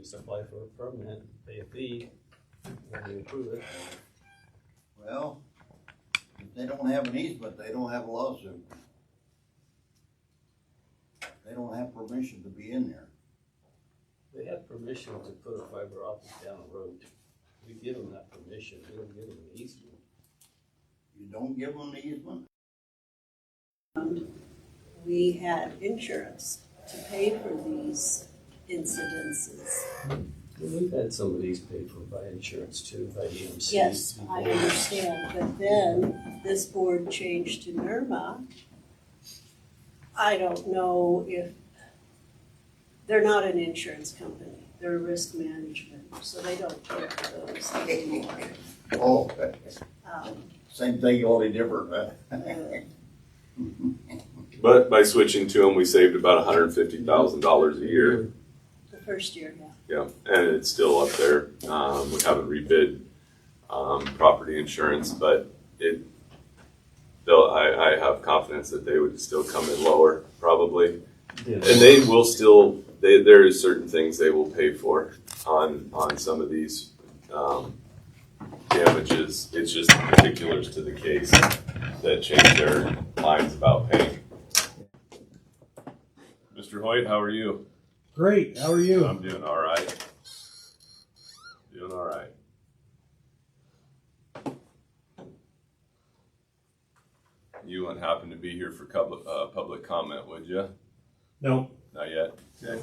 just apply for a permit, pay a fee, when we approve it. Well, if they don't have an easement, they don't have a lawsuit. They don't have permission to be in there. They have permission to put a fiber optic down the road. We give them that permission, we don't give them an easement. You don't give them the easement? We had insurance to pay for these incidences. We've had some of these paid for by insurance too, by EMC. Yes, I understand, but then this board changed to NERMA. I don't know if, they're not an insurance company, they're a risk management, so they don't care for those anymore. Oh, Um, same thing, only different, huh? But by switching to them, we saved about $150,000 a year. The first year, yeah. Yeah, and it's still up there. We haven't rebid property insurance, but I have confidence that they would still come in lower, probably. Yeah. And they will still. There is certain things they will pay for on some of these damages. It's just the particulars to the case that change their minds about paying. Mr. Hoyt, how are you? Great. How are you? I'm doing all right. Doing all right. You wouldn't happen to be here for public comment, would you? No. Not yet. Okay.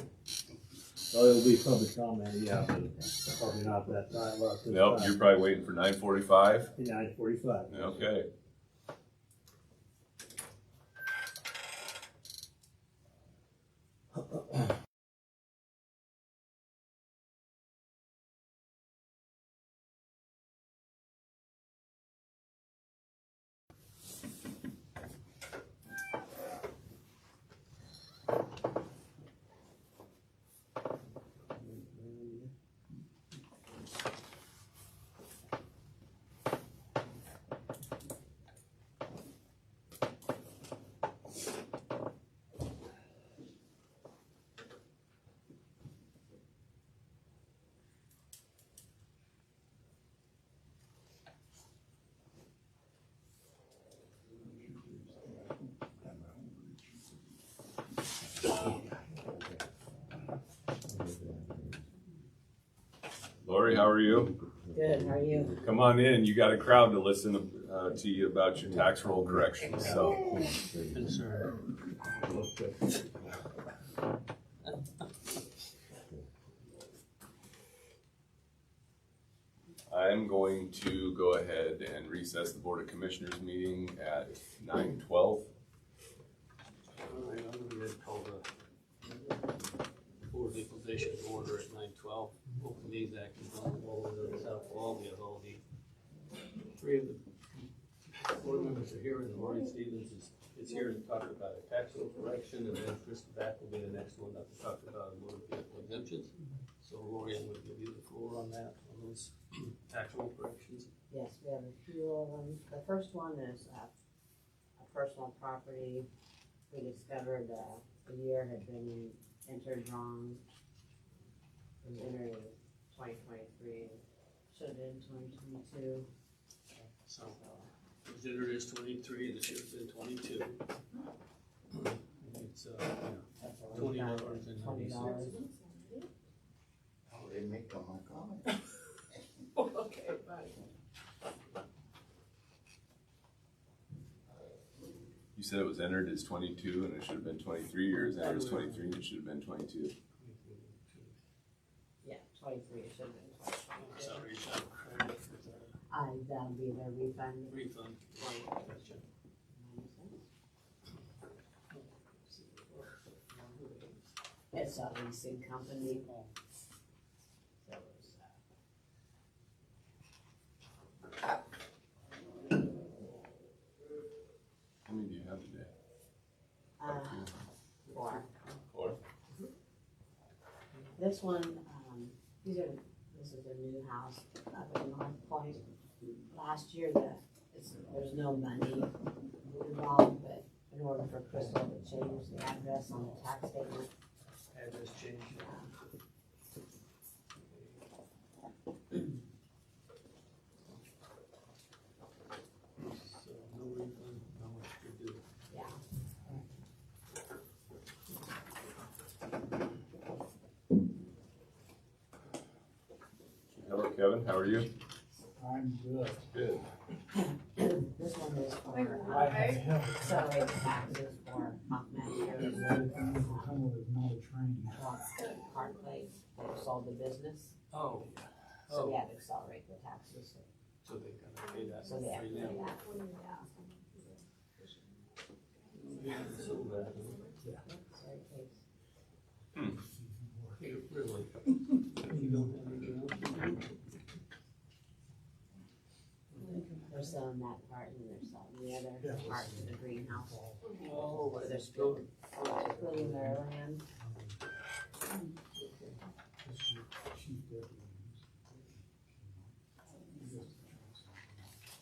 Well, it'll be public comment, yeah, but probably not that time. Nope. You're probably waiting for 9:45. 9:45. Okay. Lori, how are you? Good, how are you? Come on in. You got a crowd to listen to you about your tax roll corrections. So, I'm going to go ahead and recess the Board of Commissioners meeting at 9:12. All right, I'm gonna call the board equalization order at 9:12. Open these actions on the wall of the south wall. We have all the three of the board members are here, and Lori Stevens is here to talk about a tax roll correction, and then Chris Back will be the next one up to talk about motor vehicle exemptions. So Lori, I'm going to give you the floor on that, on those tax roll corrections. Yes, we have a few of them. The first one is a personal property. We discovered the year had been entered wrong. It was entered in 2023. Should have been 2022. So it was entered as 23, and it should have been 22. It's $20 and $20. Oh, they make them my comment. Okay, fine. You said it was entered as 22 and it should have been 23, or is entered as 23 and it should have been 22? Yeah, 23, it should have been 22. Salary shall credit for the That'll be their refund. refund. Gotcha. It's a leasing company. So it's, How many do you have today? 4. 4? This one, this is a new house up at North Point. Last year, there's no money involved, but in order for Crystal to change the address on the tax statement, Address change. Kevin, how are you? I'm good. Good. This one is for, I have accelerated taxes for Hawk managers, come with another train. Park Place, they sold the business, Oh, so we oh, have to accelerate the taxes, so they gotta pay that so they have for to you pay now. that. Yeah, so bad. Yeah, really. You don't have anything else to do? They're selling that part and they're selling the other part of the greenhouse. Oh, So but they're splitting their land.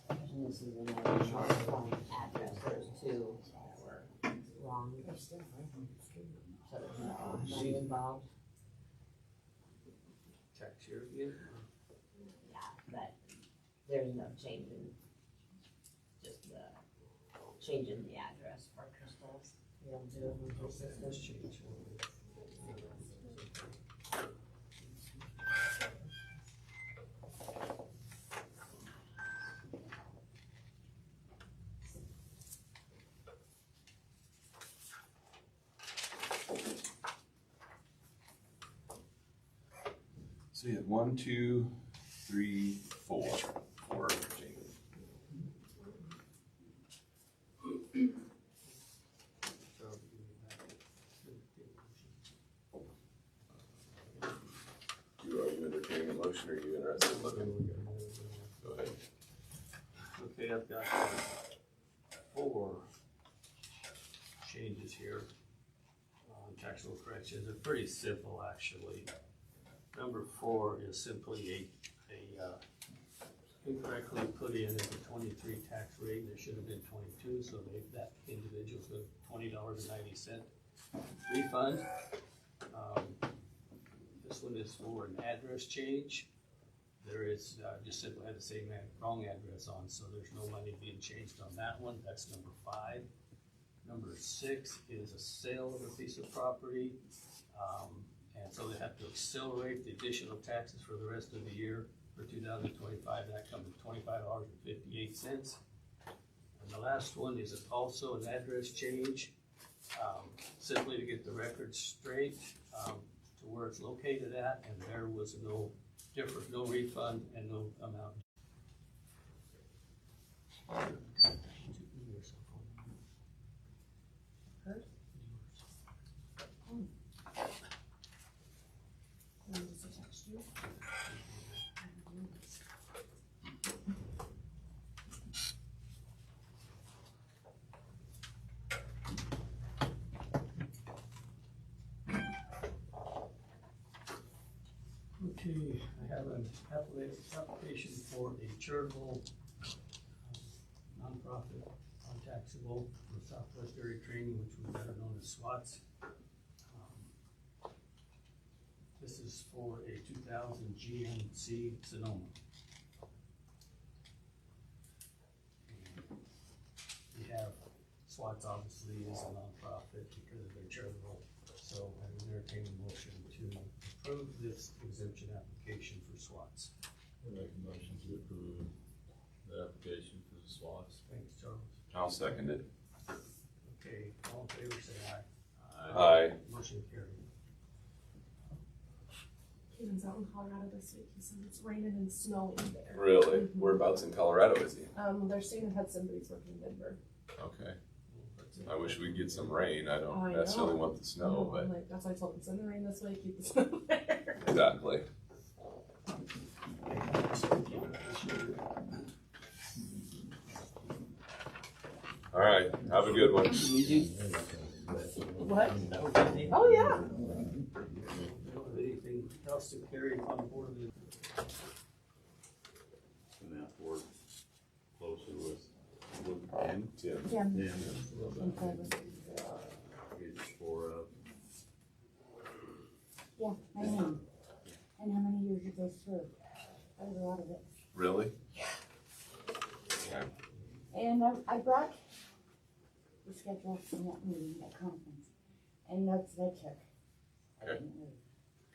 And this is another short address, there's two that were wrong. So there's no money involved, tax year again? yeah, but there's no change in, just the change in the address for Crystal's. We don't do it with the system. That's changed. So you have 1, 2, 3, 4 for Jamie. Are you entertaining a motion or are you interested in looking? Go ahead. Okay, I've got 4 changes here on taxable corrections. They're pretty simple, actually. Number 4 is simply a incorrectly put in as a 23 tax rate. There should have been 22, so that individual's got $20.90 refund. This one is for an address change. There is, just simply had the same wrong address on, so there's no money being changed on that one. That's number 5. Number 6 is a sale of a piece of property. And so they have to accelerate the additional taxes for the rest of the year for 2025. That comes to $25.58. And the last one is also an address change, simply to get the record straight, to where it's located at, and there was no refund and no amount. Okay, I have an application for a charitable nonprofit, untaxable, for Southwest Area Training, which we better known as SWATs. This is for a 2000 GMC Sonoma. We have SWATs obviously is a nonprofit because they're charitable, so I would entertain a motion to approve this exemption application for SWATs. I make a motion to approve the application for the SWATs. Thanks, Charles. I'll second it. Okay, all in favor, say aye. Aye. Motion carried. Kevin's out in Colorado this week. He says it's raining and snowing there. Really? Whereabouts in Colorado is he? They're staying in Hudson, but he's working in Denver. Okay. I wish we'd get some rain. I don't I necessarily know. want the snow, I'm but like, that's why I told him send the rain this way, keep the snow there. exactly. All right, have a good one. What? That was easy. Oh yeah. Anything else to carry on board of the And that work closer with Tim. Yeah. Page 4 up. Yeah, I know. And how many years it goes through? That was a lot of it. Really? And I brought the schedule from that meeting, that conference, and notes that I took. I Okay. didn't move.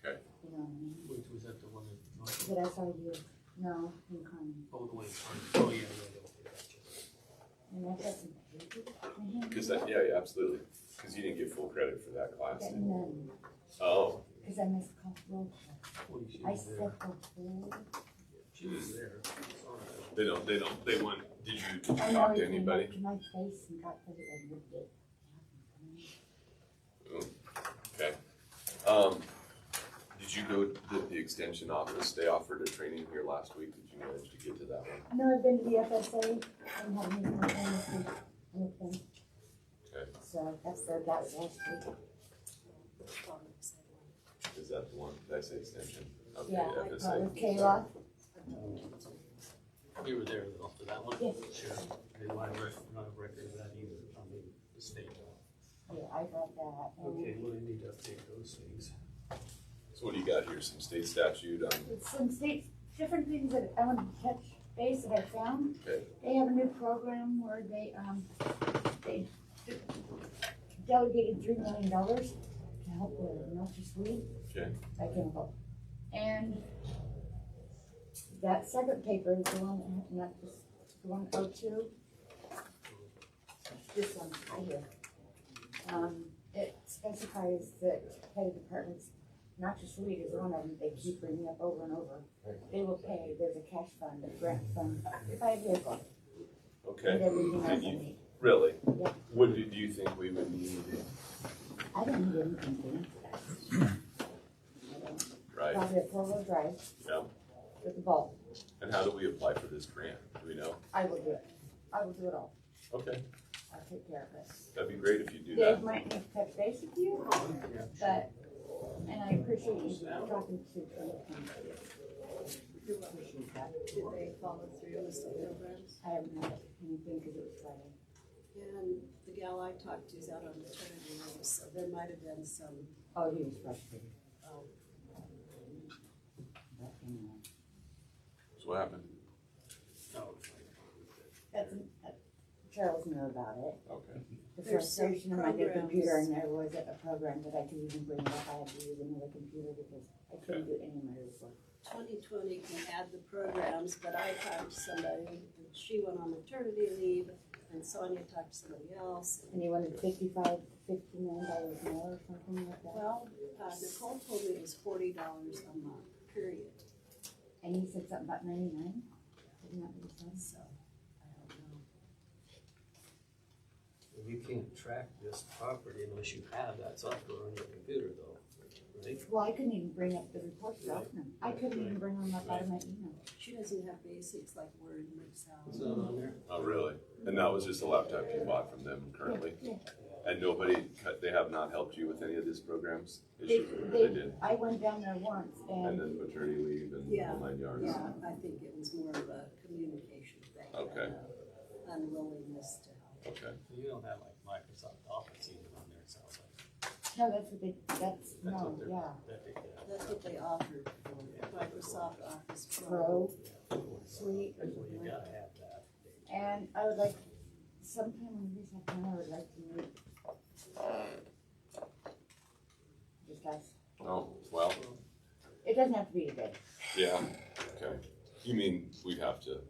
Okay. You know what I mean? Which was that the one that, That I saw you, no, in Carmen. oh, the one, oh, yeah, gotcha. And I've got some papers in here. Cause that, yeah, absolutely, cause you didn't get full credit for that class. Got none, Oh, cause I missed call, roll call. Well, she I was said there, before. she was there. they want, did you I know talk he to came anybody? up to my face and got the, and ripped it. Okay. Did you go to the extension office? They offered a training here last week. Did you manage to get to that one? No, I've been to the FSA and had a meeting with them this week, with them. Okay. So that's the, that was last week. Is that the one? Did I say extension? Okay, Yeah, FSA. with Kayla. You were there though for that one? Yes. Sure. I didn't want to not have record of that either, I mean, the state. Yeah, I got that. And Okay, well, you need to update those things. So what do you got here? Some state statute on, it's some states, different things that I want to touch base that I found. okay, They have a new program where they delegated $3 million to help with noxious weed, okay, that chemical. And that second paper is the one, not this, the 102. This one, right here. It specifies that head of departments, noxious weed is one of them they keep bringing up over and over. They will pay, there's a cash fund, a grant fund, if I have a vehicle, and okay. everything else I And you, need. really? Yeah. What do you think we would need? I don't need anything, I don't. Right, Probably a 4-wheel drive yeah. with a bulb. And how do we apply for this grant? Do we know? I will do it. I will do it all. Okay, I'll take care of it. that'd be great if you do Dave that. might need to touch base with you, but, and I appreciate you talking to You're welcome. Did they follow through with the programs? I haven't had anything because it was Friday. And the gal I talked to is out on maternity leave, so there might have been some, Oh, he was frustrated. But anyway, So what happened? Oh, that's, Charles knew about it. Okay, The There's some frustration of my new computer, programs. and there was a program that I could even bring up. I had to use another computer because I couldn't do any of my report. 2020 can add the programs, but I talked to somebody, and she went on maternity leave, and Sonia talked to somebody else. And he wanted $59 more or something like that. Well, Nicole told me it was $40 a month, period, And he said something about 99. Isn't that what he said? so, I don't know. you can't track this property unless you have that software on your computer though, right? Well, I couldn't even bring up the reports out of them. I couldn't even bring them up out of my email. She doesn't have basics like Word and Excel. It's not on there? oh, really? And that was just a laptop you bought from them currently? Yeah. And they have not helped you with any of these programs? They, Issues, or they did? I went down there once And and, then maternity leave and Yeah, the 9 yards? Yeah, I think it was more of a communication thing. Okay. Unwillingness to help. Okay, You don't have like Microsoft Office even on there, it sounds like. no, that's what they, That's no, what they're, yeah. That's what they offered for Microsoft Office Pro, Suite, or Well, you something. gotta have that. And I would like, sometime when we have time, I would like to meet. Just us. oh, well, It doesn't have to be today. yeah, okay. You mean we'd have to,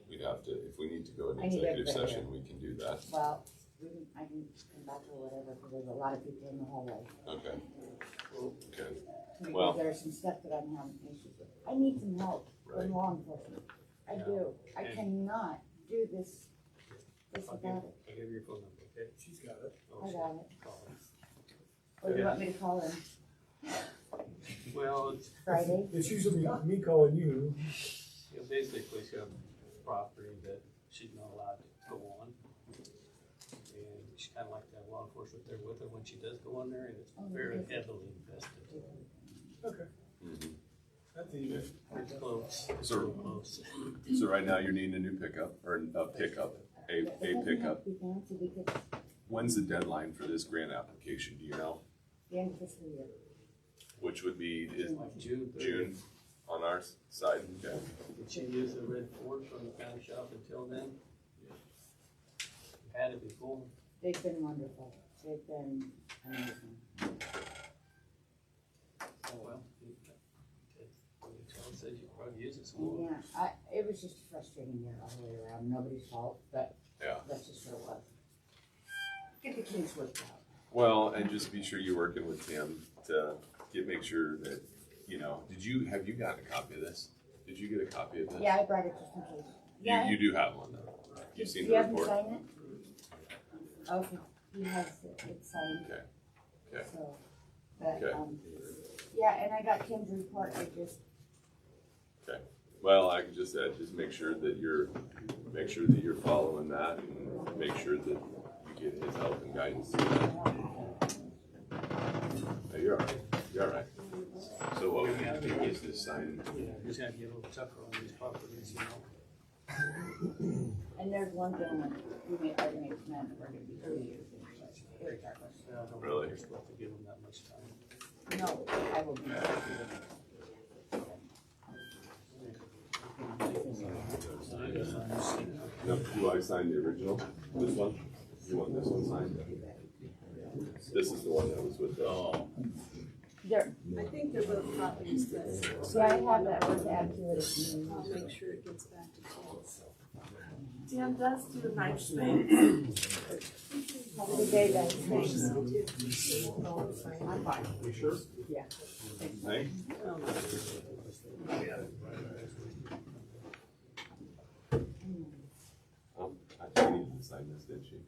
if we need to go into I need to executive have it session, we can do that? Well, I can come back or whatever, because there's a lot of people in the hallway. Okay, okay, Because Well- there's some stuff that I'm having issues with. I need some help Right. from law enforcement. I Yeah. do. I And- cannot do this I'll without give, it. I'll give you your phone number, okay? She's got it. Oh, I shit. got it. Call her. Or do you want me to call him Well, it's, Friday? It's usually me calling you. you know, basically she's got property that she's not allowed to go on. And she kinda like to have law enforcement there with her when she does go on there, and it's Oh, very okay. heavily invested. Okay, mhm. that's easy. It's close, it's So- real close. So right now you're needing a new pickup, or a pickup, a It doesn't have pickup. to be fancy because When's the deadline for this grant application, do you know? the end of fiscal year. Which would be, is Like June 30th. June on our side, okay? Did she use the red Ford from the county shop until then? Had it before? They've been wonderful. They've been amazing. Well, says you probably use it some more. Yeah, it was just a frustrating year all the way around, nobody's fault, but Yeah. that's just what it was. Get the kinks worked out. Well, and just be sure you're working with Tim to make sure that, you know, have you gotten a copy of this? Did you get a copy of this? Yeah, I brought it just in case. Yeah. You do have one though. You've seen You the haven't report? signed it? Okay, he has it, it's signed. Okay. Okay. So, but, Okay. yeah, and I got Tim's report, I just, Okay. Well, I could just add, just make sure that you're following that and make sure that you get his help and guidance. No, you're all right. You're all right. So what we have to do is this sign. Yeah, you just gotta get a little tougher on these properties, you know. and there's one gentleman, we made, I made a plan that we're gonna be 3 years in, but regardless. I don't think Really? You're supposed to give them that much time. No, I will be. No, you want to sign the original? This one? You want this one signed? This is the one that was with the. Oh, There, I think they're both copies, but yeah, I have that with accurate. I'll make sure it gets back to Tim. Dan does do nice things. Have a good day, guys. I'm fine. You sure? Yeah. Hey? I think you needed to sign this, didn't she?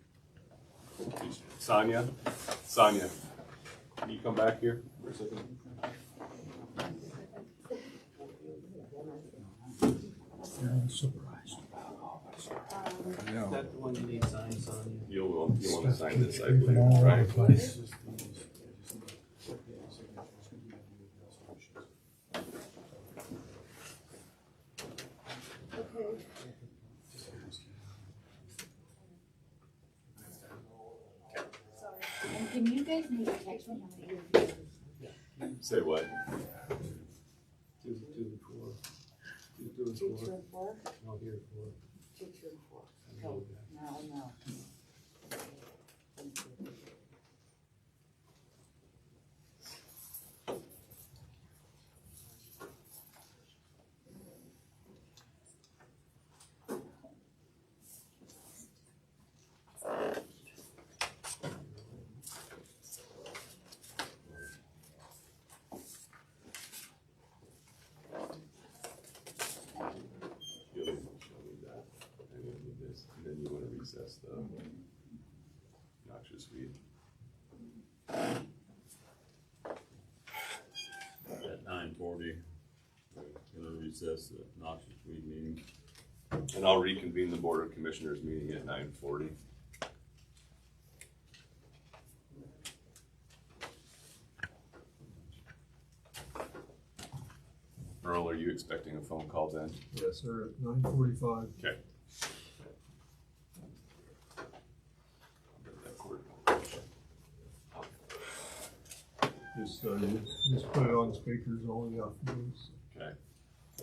Sonia, can you come back here for a second? Is that the one you need signed, Sonia? You want to sign this, I believe, right? Okay. And can you guys maybe text me how many years? Say what? 2 and 4. 2 and 2, 4. 2, and 4? No, here 4. 2, 2, and 4. No, Okay, now, no. You'll need that, and you'll need this, and then you want to recess the noxious weed. at 9:40, we're gonna recess the noxious weed meeting. And I'll reconvene the Board of Commissioners meeting at 9:40. Earl, are you expecting a phone call then? Yes, sir, at 9:45. Okay. Just put it on speakers only afterwards. Okay.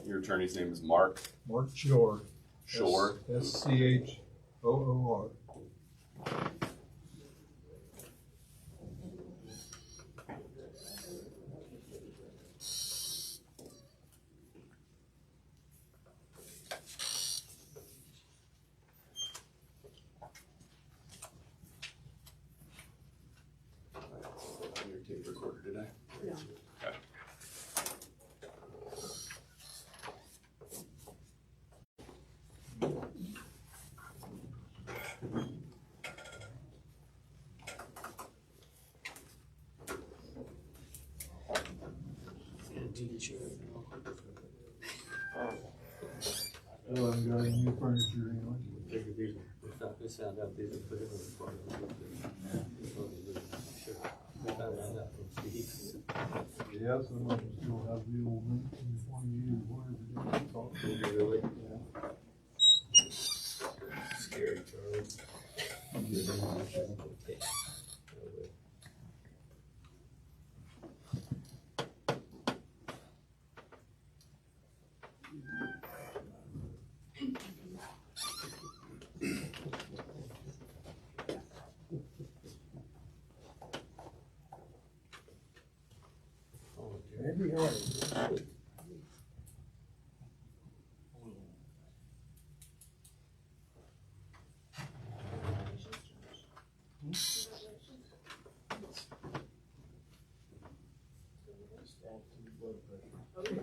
Your attorney's name is Mark Mark Shore. Shore. SCHOOR. On your tape recorder today? No. Okay. And Gene Sheriff, you know. Still haven't got any new furniture anyway. Figured these, we found out these were put in the front of the. Sure. We found that out from Steve. Yeah, some of them still have the old 1920 years, whatever it is. Did you really? Scary, Charlie. Oh, dear. Maybe, Oh, yeah.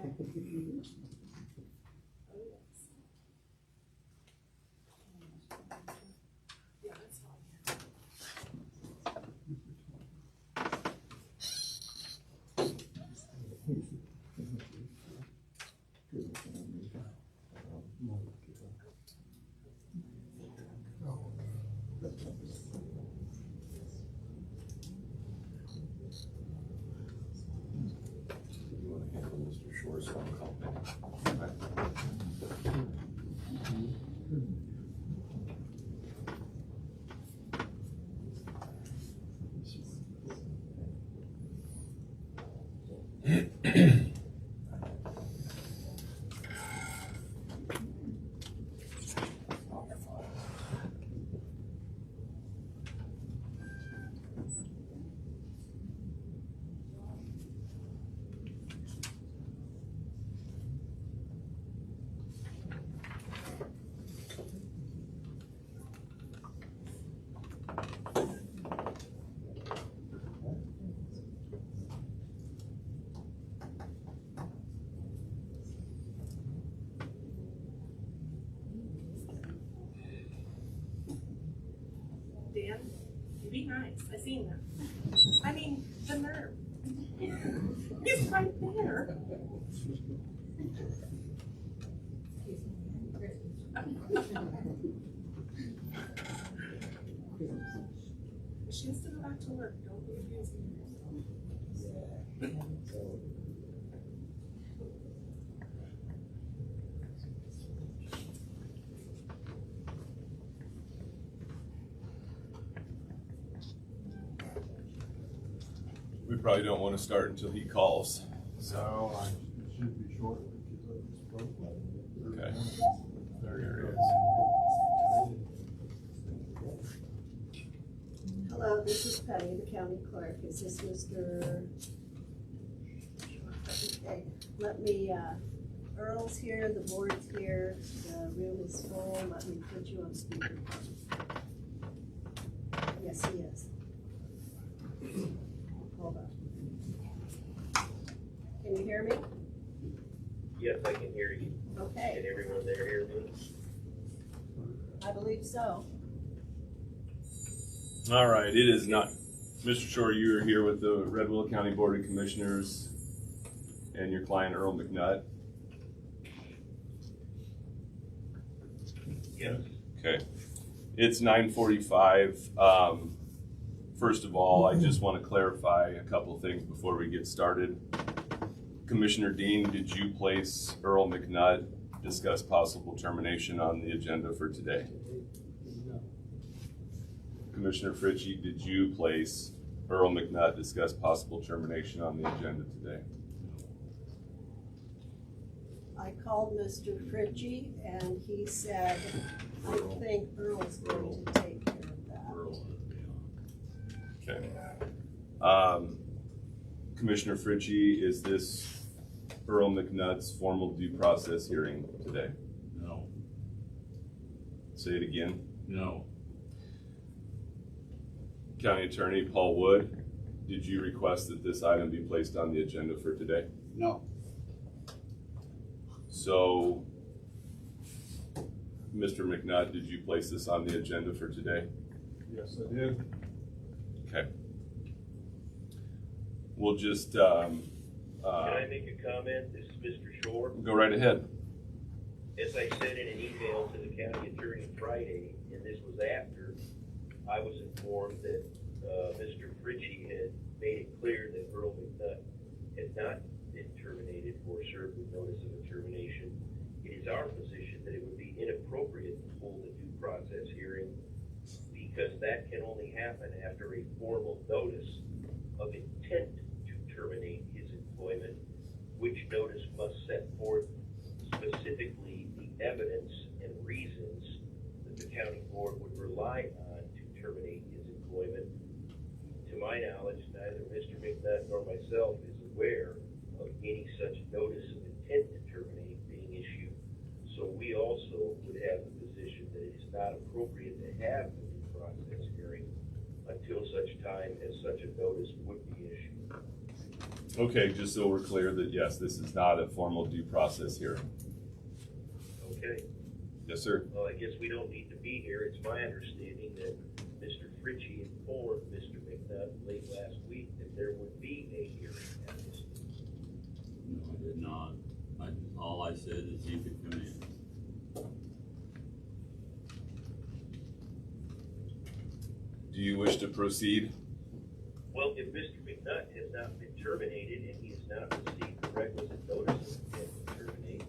Oh, yes. Yeah, that's all. You wanna handle Mr. Shore's phone call? Dan, you be nice. I seen that. I mean, the nerve. He's right there. She has to go back to work. Don't be abusing yourself. We probably don't wanna start until he calls, So, it should be short because I just spoke. Okay. There he is. Hello, this is Patty, the county clerk. Is this Mr.? Okay, let me, Earl's here, the board's here, the room is full. Let me put you on speakerphone. Yes, he is. Hold on. Can you hear me? Yes, I can hear you. Okay, Can everyone there hear me? I believe so. All right, it is not, Mr. Shore, you are here with the Red Willow County Board of Commissioners and your client Earl McNutt. Yes. Okay, it's 9:45. First of all, I just want to clarify a couple of things before we get started. Commissioner Dean, did you place Earl McNutt, discuss possible termination on the agenda for today? Commissioner Fritchie, did you place Earl McNutt, discuss possible termination on the agenda today? I called Mr. Fritchie and he said, I think Earl's going to take care of that. Okay. Commissioner Fritchie, is this Earl McNutt's formal due process hearing today? No, Say it again. no, County Attorney Paul Wood, did you request that this item be placed on the agenda for today? No. So, Mr. McNutt, did you place this on the agenda for today? Yes, I did. Okay. We'll just, Can I make a comment? This is Mr. Shore. go right ahead. As I said in an email to the county attorney Friday, and this was after I was informed that Mr. Fritchie had made it clear that Earl McNutt had not been terminated or served with notice of a termination. It is our position that it would be inappropriate to hold a due process hearing because that can only happen after a formal notice of intent to terminate his employment, which notice must set forth specifically the evidence and reasons that the county board would rely on to terminate his employment. To my knowledge, neither Mr. McNutt nor myself is aware of any such notice of intent to terminate being issued. So we also would have the position that it is not appropriate to have the due process hearing until such time as such a notice would be issued. Okay, just so we're clear that yes, this is not a formal due process hearing. Okay, Yes, sir. well, I guess we don't need to be here. It's my understanding that Mr. Fritchie informed Mr. McNutt late last week that there would be a hearing at this meeting. No, I did not. All I said is you could come in. Do you wish to proceed? Well, if Mr. McNutt has not been terminated and he has not received the requisite notice of intent to terminate,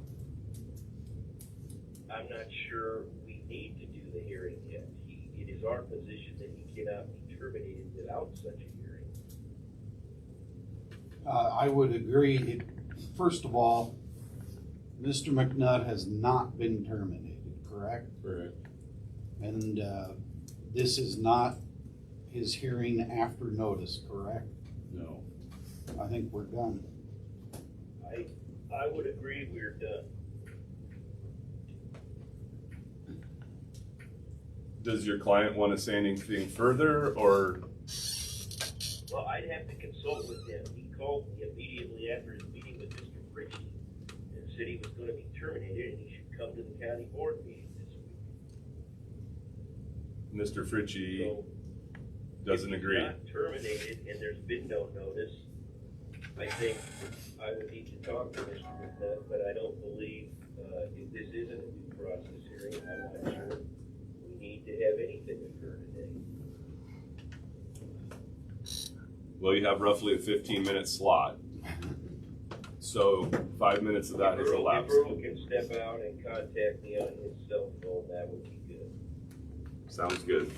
I'm not sure we need to do the hearing yet. It is our position that he cannot be terminated without such a hearing. I would agree. First of all, Mr. McNutt has not been terminated, correct? Correct. And this is not his hearing after notice, correct? No. I think we're done. I would agree we're done. Does your client want to say anything further, or? Well, I'd have to consult with him. He called me immediately after his meeting with Mr. Fritchie and said he was gonna be terminated and he should come to the county board meeting this week. Mr. Fritchie So, doesn't if he's agree. not terminated and there's been no notice, I think I would need to talk to Mr. McNutt, but I don't believe, if this isn't a due process hearing, I'm not sure we need to have anything occur today. Well, you have roughly a 15-minute slot. So 5 minutes of that has If elapsed. Earl can step out and contact me on his cell phone, that would be good. Sounds good.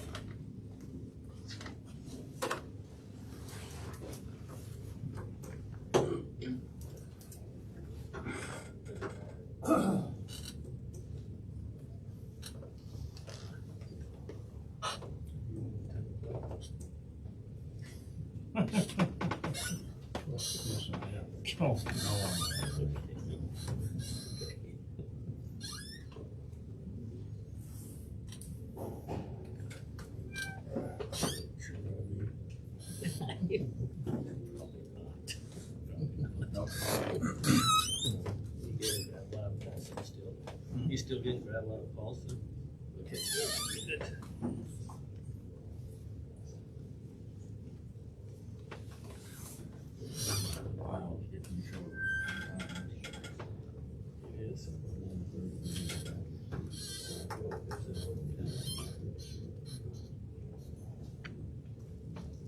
You still getting grab a lot of calls then? Okay, good. Wow, it's getting short. It is.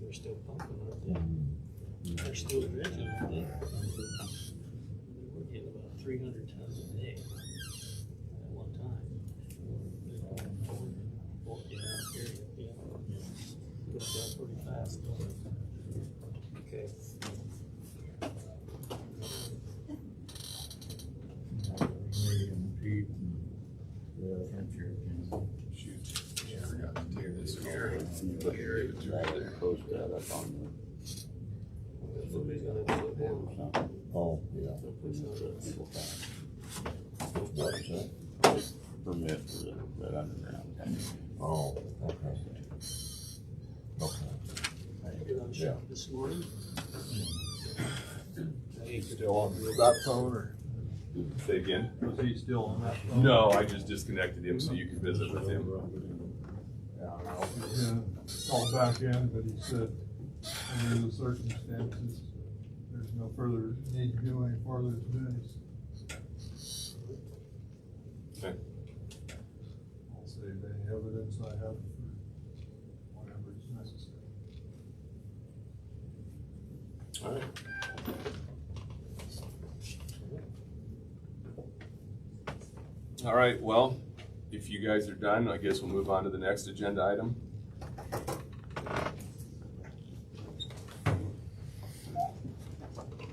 They're still pumping, aren't they? They're still dredging, aren't they? We're getting about 300 tons a day at one time. Oh, yeah, period, yeah. Goes down pretty fast, doesn't it? Okay. Shoot. Yeah, I forgot to take this here. Post that up on Somebody's gonna do it now. the, oh, yeah. It's not us. What's that? Permit for that underground. Oh, okay. Okay. I get on shop this morning. Still on that phone, or Say again? was he still on that phone? No, I just disconnected him so you could visit with him. Yeah, called back in, but he said, under the circumstances, there's no further need to go any farther today. Okay. I'll save any evidence I have for whatever is necessary. All right. All right, well, if you guys are done, I guess we'll move on to the next agenda item.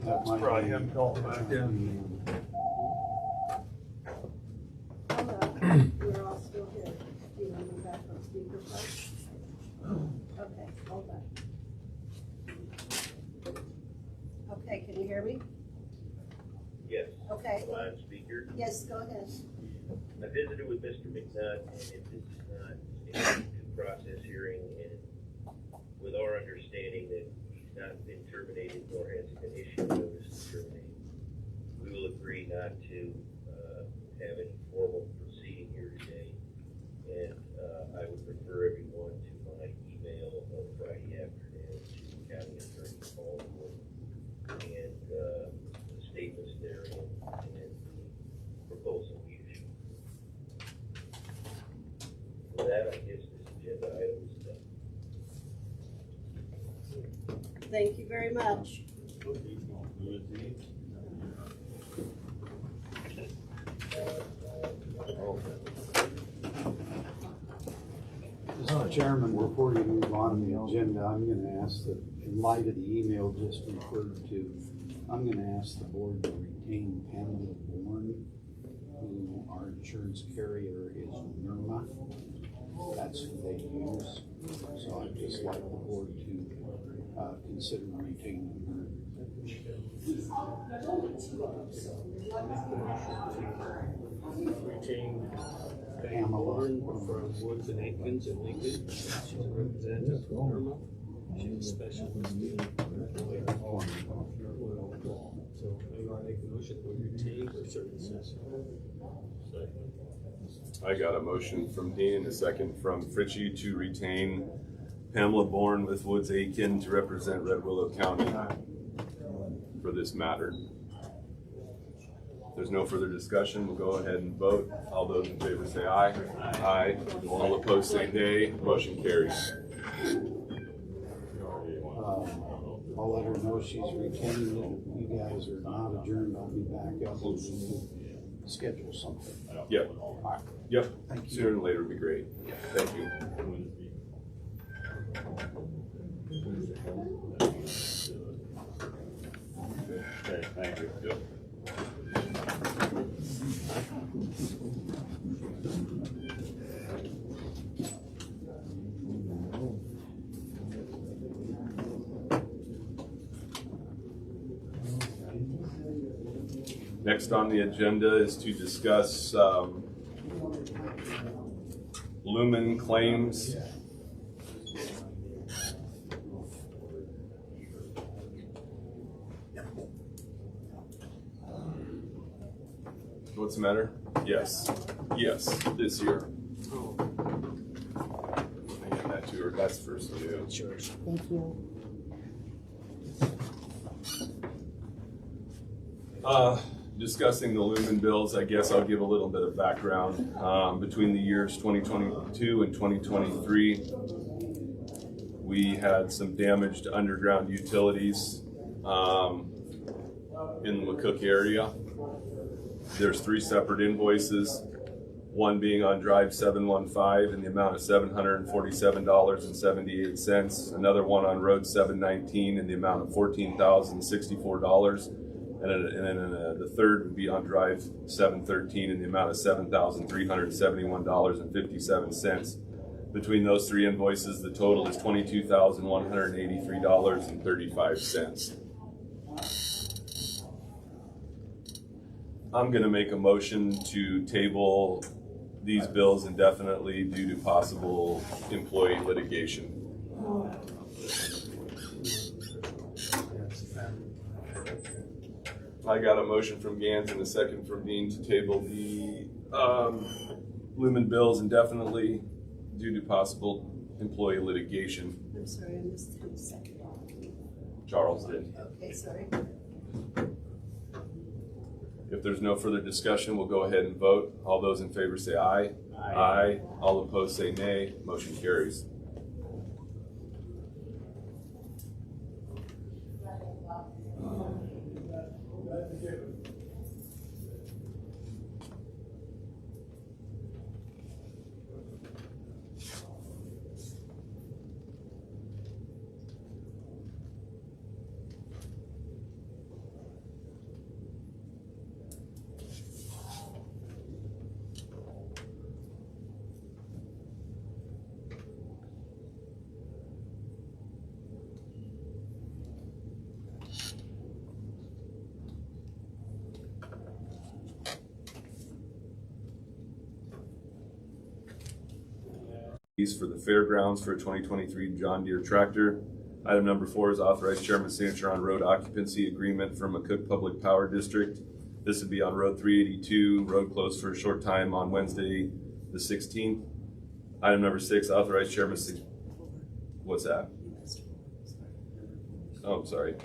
That might Probably be- him calling back in. We're all still here. Do you want to go back on speakerphone? Okay, hold on. Okay, can you hear me? Yes, Okay, am I on speaker? yes, go ahead. I visited with Mr. McNutt, and if this is not a due process hearing, and with our understanding that he's not been terminated nor has he been issued a not to have any formal proceeding here today. And I would refer everyone to my email of Friday afternoon to County Attorney Paul and the statements therein and the proposal we issued. With that, I guess this agenda item is done. Thank you very much. Mr. Chairman, before you move on to the agenda, I'm gonna ask that, in light of the email just referred to, I'm gonna ask the board to retain Pamela Bourne, who our insurance carrier is NERMA. That's who they use. So I'd just like the board to consider retaining her. Retain Pamela. Warren from Woods and Aikens in Lincoln. She's a representative from Irma. She's a specialist. So I want to make a motion to retain for services. I got a motion from Dean and a second from Fritchie to retain Pamela Bourne with Woods Aiken to represent Red Willow County for this matter. If there's no further discussion, we'll go ahead and vote. All those in favor say aye. Aye. All opposed say nay. Motion carries. I'll let her know she's retained it. If you guys are not adjourned, I'll be back up and we'll schedule something. Yep. All right. Yep. Thank you. Sooner than later would be great. Thank you. Okay, thank you. Yep. Next on the agenda is to discuss Lumen claims. What's the matter? Yes, this year. Oh, I hand that to her. That's first due. sure. Thank you. Discussing the Lumen bills, I guess I'll give a little bit of background. Between the years 2022 and 2023, we had some damaged underground utilities in the McCook area. There's 3 separate invoices, one being on Drive 715 in the amount of $747.78, another one on Road 719 in the amount of $14,064, and then the third would be on Drive 713 in the amount of $7,371.57. Between those 3 invoices, the total is $22,183.35. I'm gonna make a motion to table these bills indefinitely due to possible employee litigation. I got a motion from Gans and a second from Dean to table the Lumen bills indefinitely due to possible employee litigation. I'm sorry, I missed him second. Charles did. Okay, sorry. If there's no further discussion, we'll go ahead and vote. All those in favor say aye. Aye. All opposed say nay. Motion carries. For the fairgrounds for a 2023 John Deere tractor. Item number 4 is authorized chairman's signature on road occupancy agreement for McCook Public Power District This would be on Road 382, road closed for a short time on Wednesday, the 16th. Item number 6, authorize chairman. What's that? Oh, I'm sorry.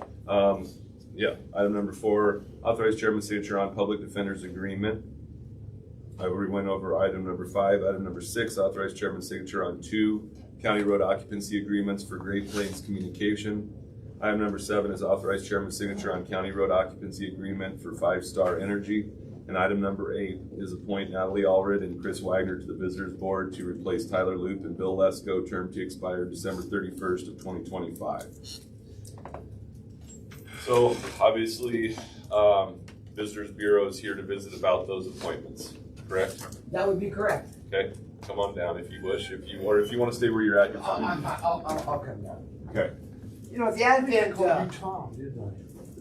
Yeah, item number 4, authorize chairman's signature on public defender's agreement. I already went over item number 5. Item number 6, authorize chairman's signature on 2 county road occupancy agreements for Great Plains Communication. Item number 7 is authorized chairman's signature on county road occupancy agreement for 5 Star Energy. And item number 8 is appoint Natalie Allred and Chris Wagner to the Visitors Board to replace Tyler Loop and Bill Lesko, term to expire December 31st of 2025. So obviously, Visitors Bureau is here to visit about those appointments, correct? That would be correct. Okay, come on down if you wish. Or if you want to stay where you're at, you're fine. I'll come down. Okay. You know, the advent, Tom, didn't I?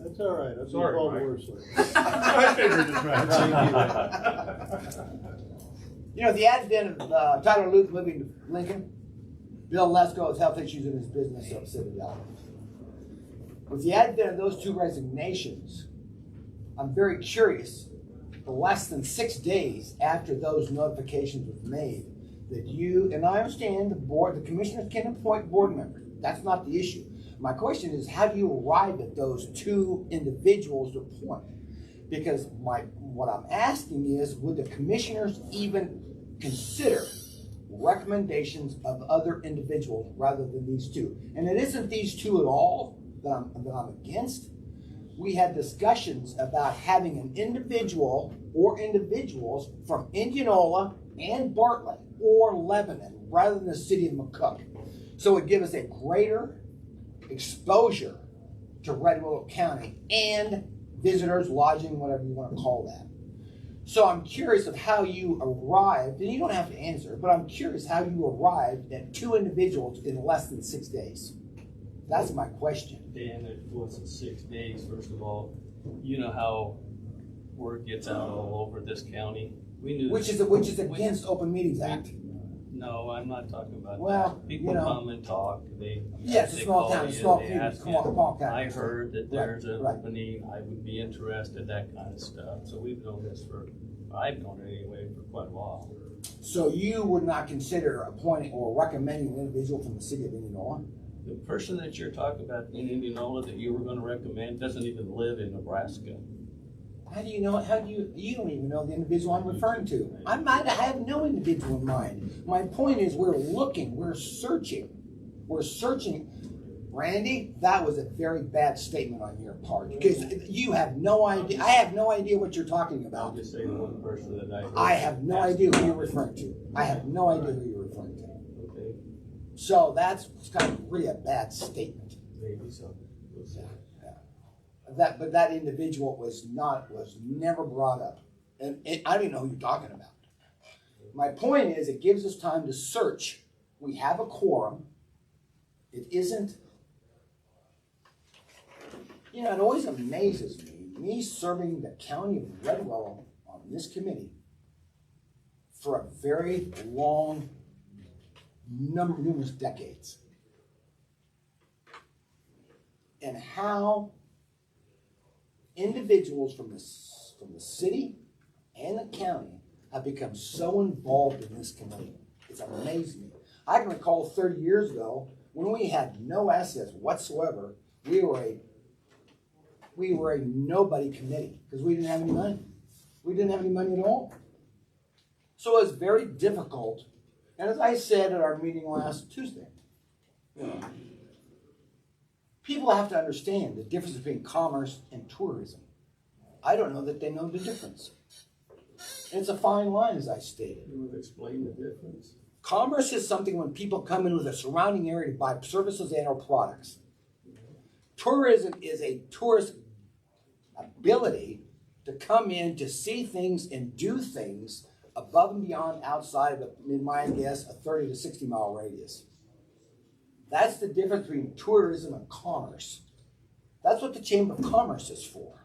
That's all right. That's Sorry, all Mike. worse. I figured as much. you know, the advent of Tyler Luke moving to Lincoln, Bill Lesko has health issues in his business of Citadel. With the advent of those 2 resignations, I'm very curious, the less than 6 days after those notifications were made, that you, and I understand the commissioners can appoint board members. That's not the issue. My question is, how do you arrive at those 2 individuals to appoint? Because what I'm asking is, would the commissioners even consider recommendations of other individuals rather than these 2? And it isn't these 2 at all that I'm against. We had discussions about having an individual or individuals from Indianola and Bartlett or Lebanon rather than the city of McCook. So it would give us a greater exposure to Red Willow County and visitors, lodging, whatever you want to call that. So I'm curious of how you arrived, and you don't have to answer, but I'm curious how you arrived at 2 individuals in less than 6 days. That's my question. Dan, it wasn't 6 days, first of all. You know how word gets out all over this county. We knew Which is against Open Meetings Act. No, I'm not talking about Well, that. People come and talk. Yes, it's a small town, small community, small county. I heard that there's an right. opening. I would be interested, that kind of stuff. So we've known this I've known it anyway for quite a while. So you would not consider appointing or recommending an individual from the city of Indianola? The person that you're talking about in Indianola that you were going to recommend doesn't even live in Nebraska. How do you know? You don't even know the individual I'm referring to. I have no individual in mind. My point is we're looking, we're searching. Randy, that was a very bad statement on your part because you have no idea. I have no idea what you're talking I'll about. just say the one person that I heard. I have no idea who you're referring to. I have no idea who you're referring to. Okay, So that's kind of really a bad statement. maybe so. We'll see. But that individual was never brought up. And I don't even know who you're talking about. My point is it gives us time to search. We have a quorum. It isn't, it always amazes me serving the county of Red Willow on this committee for a very long, numerous decades. And how individuals from the city and the county have become so involved in this committee. It's amazing. I can recall 30 years ago when we had no assets whatsoever. We were a nobody committee because we didn't have any money. We didn't have any money at all. So it was very difficult. And as I said at our meeting last Tuesday, people have to understand the difference between commerce and tourism. I don't know that they know the difference. It's a fine line, as I stated. You would explain the difference. Commerce is something when people come into the surrounding area to buy services and or products. Tourism is a tourist ability to come in to see things and do things above and beyond outside of, in my guess, a 30 to 60 mile radius. That's the difference between tourism and commerce. That's what the Chamber of Commerce is for.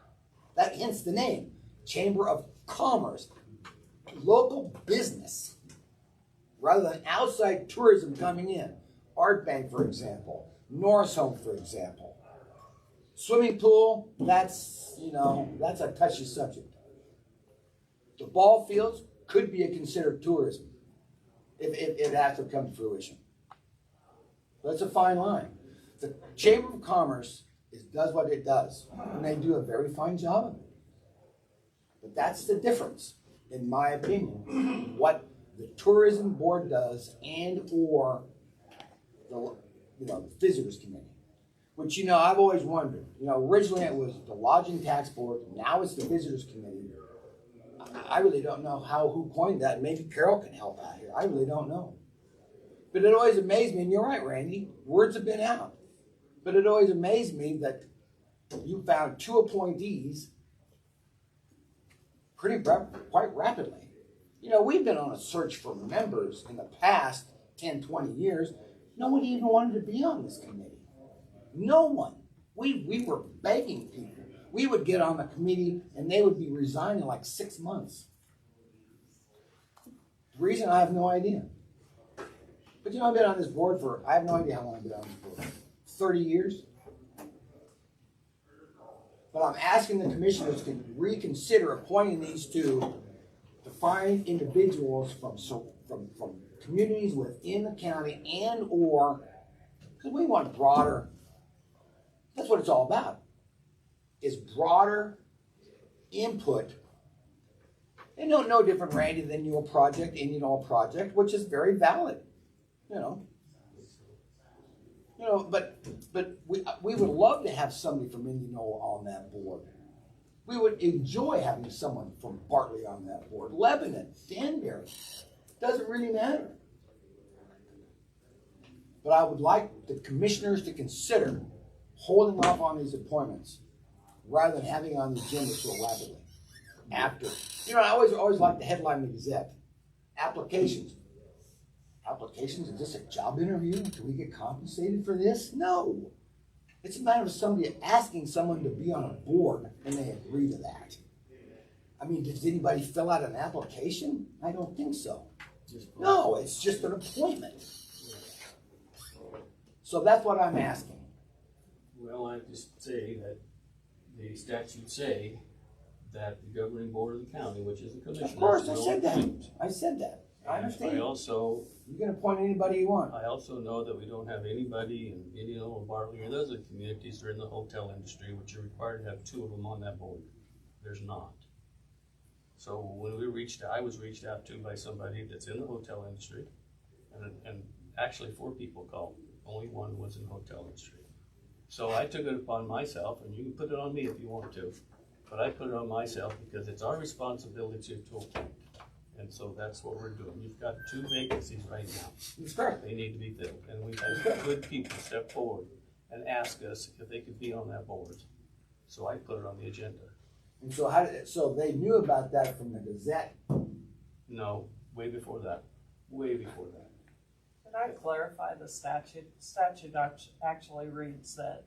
That hence the name, Chamber of Commerce. Local business, rather than outside tourism coming in. Art Bank, for example. Norris Home, for example. Swimming pool, that's a touchy subject. The ball fields could be considered tourism if it has to come to fruition. That's a fine line. The Chamber of Commerce does what it does, and they do a very fine job of it. But that's the difference, in my opinion, what the tourism board does and or the visitors committee. Which, I've always wondered. Originally it was the lodging tax board, now it's the visitors committee. I really don't know who coined that. Maybe Carol can help out here. I really don't know. But it always amazed me, and you're right, Randy, words have been out. But it always amazed me that you found 2 appointees quite rapidly. We've been on a search for members in the past 10, 20 years. No one even wanted to be on this committee. No one. We were begging people. We would get on the committee and they would be resigned in like 6 months. The reason, I have no idea. But I've been on this board I have no idea how long I've been on this board. 30 years? But I'm asking the commissioners to reconsider appointing these two to find individuals from communities within the county and or, because we want broader, that's what it's all about, is broader input. And no different, Randy, than your project, Indian Oil Project, which is very valid, but we would love to have somebody from Indian Oil on that board. We would enjoy having someone from Bartley on that board. Lebanon, Danbury, doesn't really matter. But I would like the commissioners to consider holding off on these appointments rather than having on the agenda so rapidly. After, I always like the headline in the Gazette. Applications. Applications? Is this a job interview? Do we get compensated for this? No. It's a matter of somebody asking someone to be on a board and they agree to that. Does anybody fill out an application? I don't think so. No, it's just an appointment. So that's what I'm asking. Well, I just say that the statutes say that the governing board of the county, which is the commissioner. Of course, I said that. I understand. You can appoint anybody you want. I also know that we don't have anybody in Indian Oil or Bartley or those other communities that are in the hotel industry, which are required to have 2 of them on that board. There's not. So when I was reached out to by somebody that's in the hotel industry, and actually 4 people called. Only 1 was in the hotel industry. So I took it upon myself, and you can put it on me if you want to, but I put it on myself because it's our responsibility to appoint. And so that's what we're doing. You've got 2 vacancies right now. That's correct. They need to be filled. And we've had good people step forward and ask us if they could be on that board. So I put it on the agenda. And so they knew about that from the Gazette? No, way before that. Way before that. Could I clarify the statute? Statute actually reads that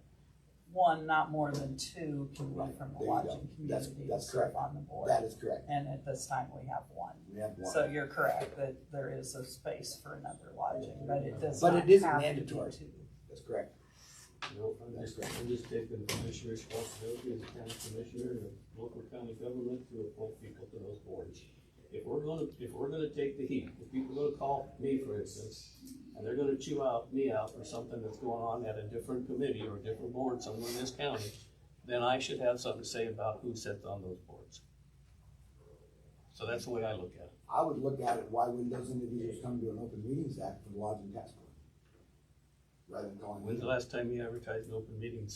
1, not more than 2, can be from the lodging community That's to serve correct. on the board. That is correct. And at this time, we have 1. We have 1. So you're correct that there is a space for another lodging, but it does But not it isn't have to be mandatory. 2. That's correct. No, I'm just taking the commissioner's responsibility as a county commissioner and a local county government to appoint people to those boards. If we're gonna take the heat, if people are gonna call me, for instance, and they're gonna chew me out for something that's going on at a different committee or a different board somewhere in this county, then I should have something to say about who sits on those boards. So that's the way I look at it. I would look at it, why wouldn't those individuals come to an Open Meetings Act for the Lodging Task Board? Rather than calling. When's the last time you advertised an open meeting?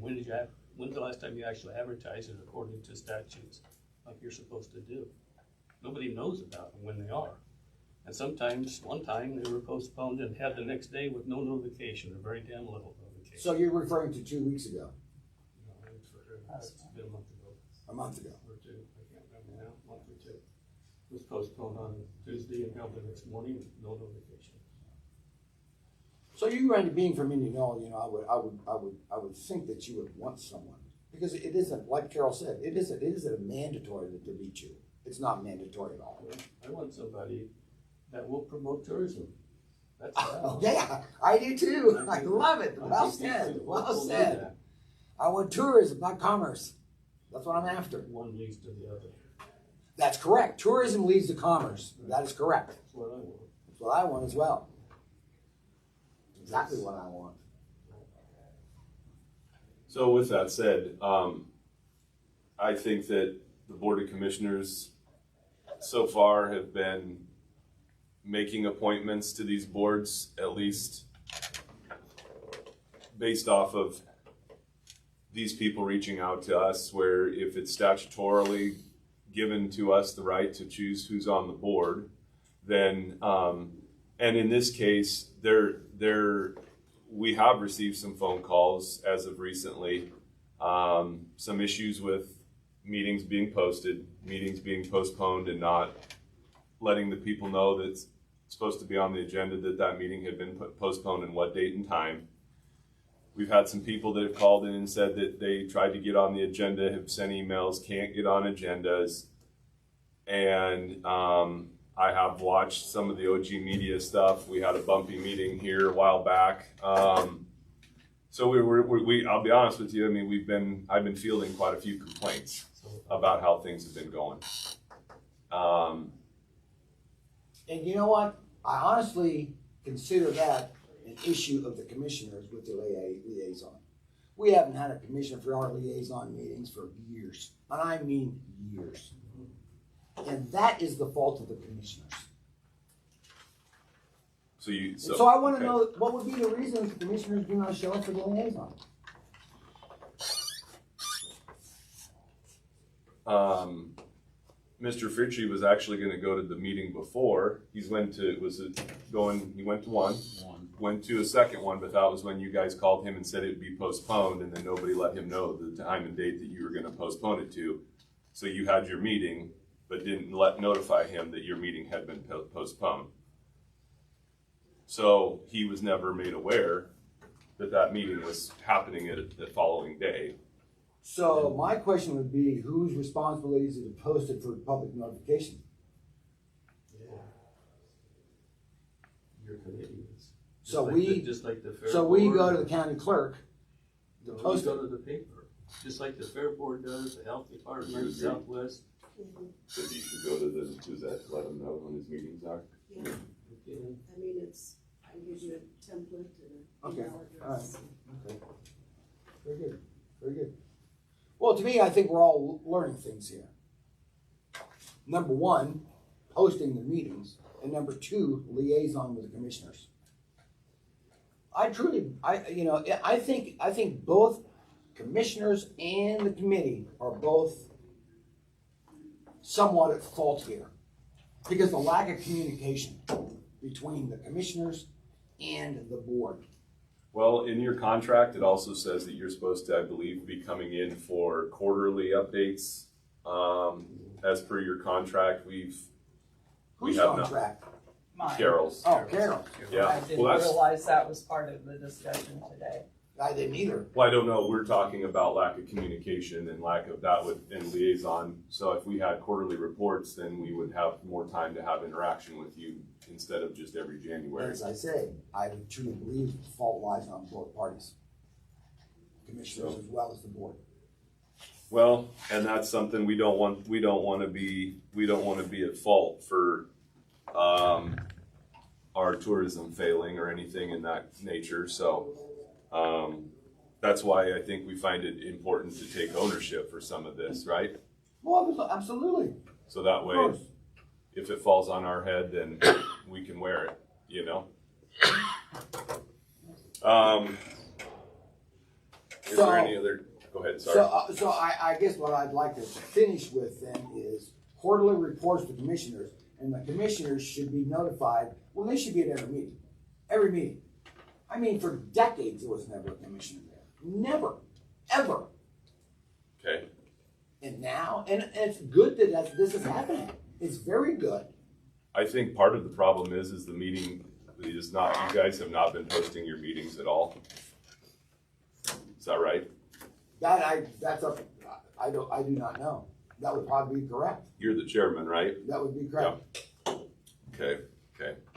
When's the last time you actually advertised it according to statutes like you're supposed to do? Nobody knows about them when they are. And sometimes, one time, they were postponed and had the next day with no notification, or very damn little notification. So you're referring to 2 weeks ago? No, it's been a month ago. A month ago? Or 2, I can't remember now, a month or 2. It was postponed on Tuesday and held the next morning, no notification. So you, Randy, being from Indian Oil, I would think that you would want someone, because it isn't, like Carol said, it isn't mandatory that there be 2. It's not mandatory at all. I want somebody that will promote tourism. That's yeah, I do too. I love it. Well said. Well said. I want tourism, not commerce. That's what I'm after. One leads to the other. That's correct. Tourism leads to commerce. That is correct. That's what I want. That's what I want as well. Exactly what I want. So with that said, I think that the Board of Commissioners so far have been making appointments to these boards, at least based off of these people reaching out to us, where if it's statutorily given to us the right to choose who's on the board, then, and in this case, we have received some phone calls as of recently, some issues with meetings being posted, meetings being postponed, and not letting the people know that it's supposed to be on the agenda, that meeting had been postponed and what date and time. We've had some people that have called in and said that they tried to get on the agenda, have sent emails, can't get on agendas. And I have watched some of the OG media stuff. We had a bumpy meeting here a while back. So we I'll be honest with you, I mean, I've been fielding quite a few complaints about how things have been going. And you know what? I honestly consider that an issue of the commissioners with the liaison. We haven't had a commissioner for our liaison meetings for years, and I mean years. And that is the fault of the commissioners. So I want to know, what would be the reasons the commissioners do not show up for the liaison? Mr. Fritchie was actually going to go to the meeting before. He went to one, went to a second one, but that was when you guys called him and said it would be postponed, and then nobody let him know the time and date that you were going to postpone it to. So you had your meeting, but didn't notify him that your meeting had been postponed. So he was never made aware that meeting was happening the following day. So my question would be, whose responsibility is it to post it for public notification? Yeah. Your committee is. So Just like the fair so board. we go to the county clerk to No, we post go it. to the paper, just like the fair board does, the health department, Southwest. So he should go to let him know when his meetings are. Yeah, Okay. I mean, I give you a template and an Okay, email all right. address. Okay. Very good, very good. Well, to me, I think we're all learning things here. Number one, hosting the meetings, and number two, liaison with the commissioners. I think both commissioners and the committee are both somewhat at fault here, because the lack of communication between the commissioners and the board. Well, in your contract, it also says that you're supposed to, I believe, be coming in for quarterly updates. As per your contract, Whose we have contract? Mine. Carol's. Oh, Carol. Yeah. I didn't Well, realize that was part of the discussion today. I didn't either. Well, I don't know. We're talking about lack of communication and lack of that in liaison. So if we had quarterly reports, then we would have more time to have interaction with you instead of just every January. As I say, I truly believe the fault lies on both parties, commissioners as well as the board. Well, and that's something we don't want to be at fault for our tourism failing or anything in that nature. So that's why I think we find it important to take ownership for some of this, right? Well, absolutely. So that Of way, course. if it falls on our head, then we can wear it, you know? Is there any other, go ahead, sorry. So I guess what I'd like to finish with then is quarterly reports to commissioners, and the commissioners should be notified. Well, they should be at every meeting. Every meeting. I mean, for decades, there was never a commissioner there. Never. Ever. Okay. And now, and it's good that this is happening. It's very good. I think part of the problem is the meeting is not, you guys have not been posting your meetings at all. Is that right? I do not know. That would probably be correct. You're the chairman, right? That would be correct. Okay.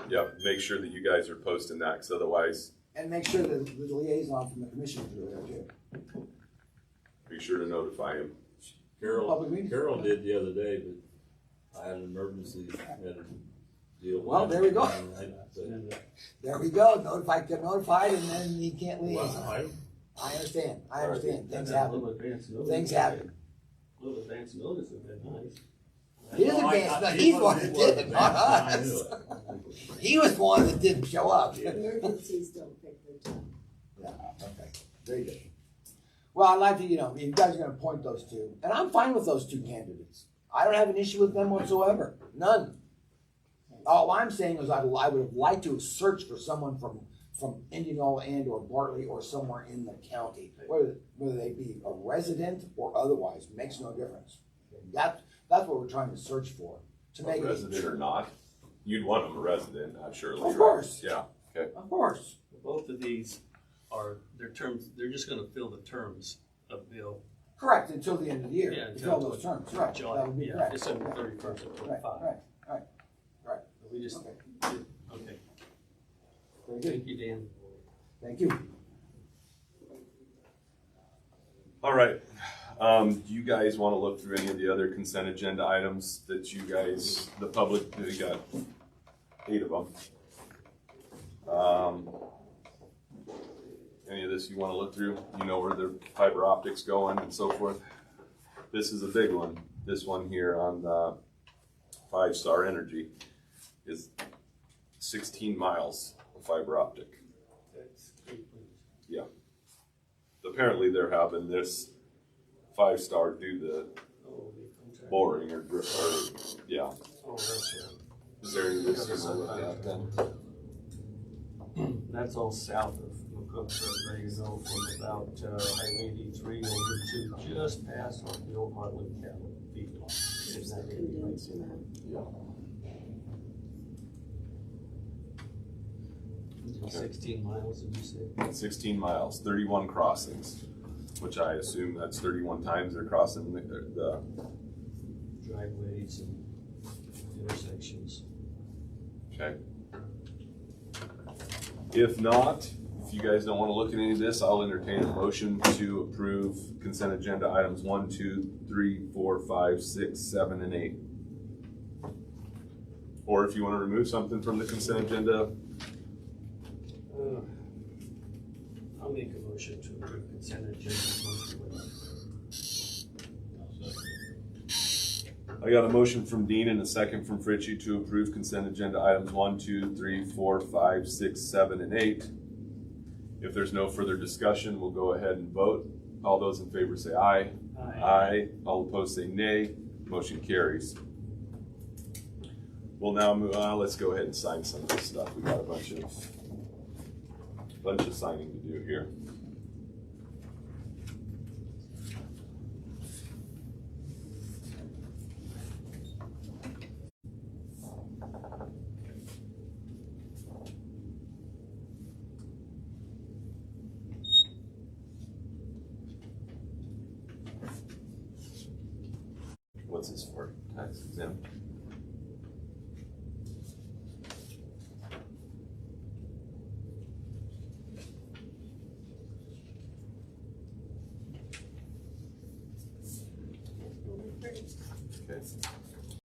Yep, make sure that you guys are posting that, because otherwise, And make sure that the liaison from the commissioners are there too. be sure to notify him. Public meetings. Carol did the other day, but I had an emergency, had to deal with. Well, there we go. But- There we go, notified, get notified, and then he can't leave. Well, I understand, things A happen. little advance notice. Things happen. A little advance notice would have been nice. His advance, no, he's the one that did it, not us. He was the one that didn't show up. Emergencies don't pick their time. Yeah, okay, very good. Well, I'd like to, you guys are gonna appoint those two, and I'm fine with those two candidates. I don't have an issue with them whatsoever, none. All I'm saying is I would have liked to have searched for someone from Indianola and or Bartley or somewhere in the county, whether they be a resident or otherwise, makes no difference. That's what we're trying to search for, to make it. Resident or not, you'd want them a resident, surely. Of course. Yeah, okay. Of course. Both of these are, their terms, they're just gonna fill the terms of Bill. Correct, until the end of the year, Yeah, to until fill those terms, right, July, that would be yeah, correct. December 31st of Right, 25. right. We just, Okay. okay. Very good, Thank you, Dan. thank you. All right. Do you guys want to look through any of the other consent agenda items that you guys, the public, we got 8 of them. Any of this you want to look through? You know where the fiber optics going and so forth. This is a big one. This one here on the 5-Star Energy is 16 miles of fiber optic. That's great. Yeah. Apparently they're having this 5-Star do the Oh, the contract. boring or yeah. Oh, that's right. Is there any risk of that then? That's all south of McCook, so there you go, from about Highway 83 over to just past the old Heartland cattle feedlot. Is that it? Condensed map. Yeah. 16 miles, did you say? 16 miles, 31 crossings, which I assume that's 31 times they're crossing the Driveways and intersections. okay. If not, if you guys don't want to look at any of this, I'll entertain a motion to approve consent agenda items 1, 2, 3, 4, 5, 6, 7, and 8. Or if you want to remove something from the consent agenda, I'll make a motion to approve consent agenda 1 through 8. I got a motion from Dean and a second from Fritchie to approve consent agenda items 1, 2, 3, 4, 5, 6, 7, and 8. If there's no further discussion, we'll go ahead and vote. All those in favor say aye. Aye. Aye. All opposed say nay. Motion carries. We'll now move on. Let's go ahead and sign some of this stuff. We got a bunch of signing to do here. What's this for? Tax exempt? Okay.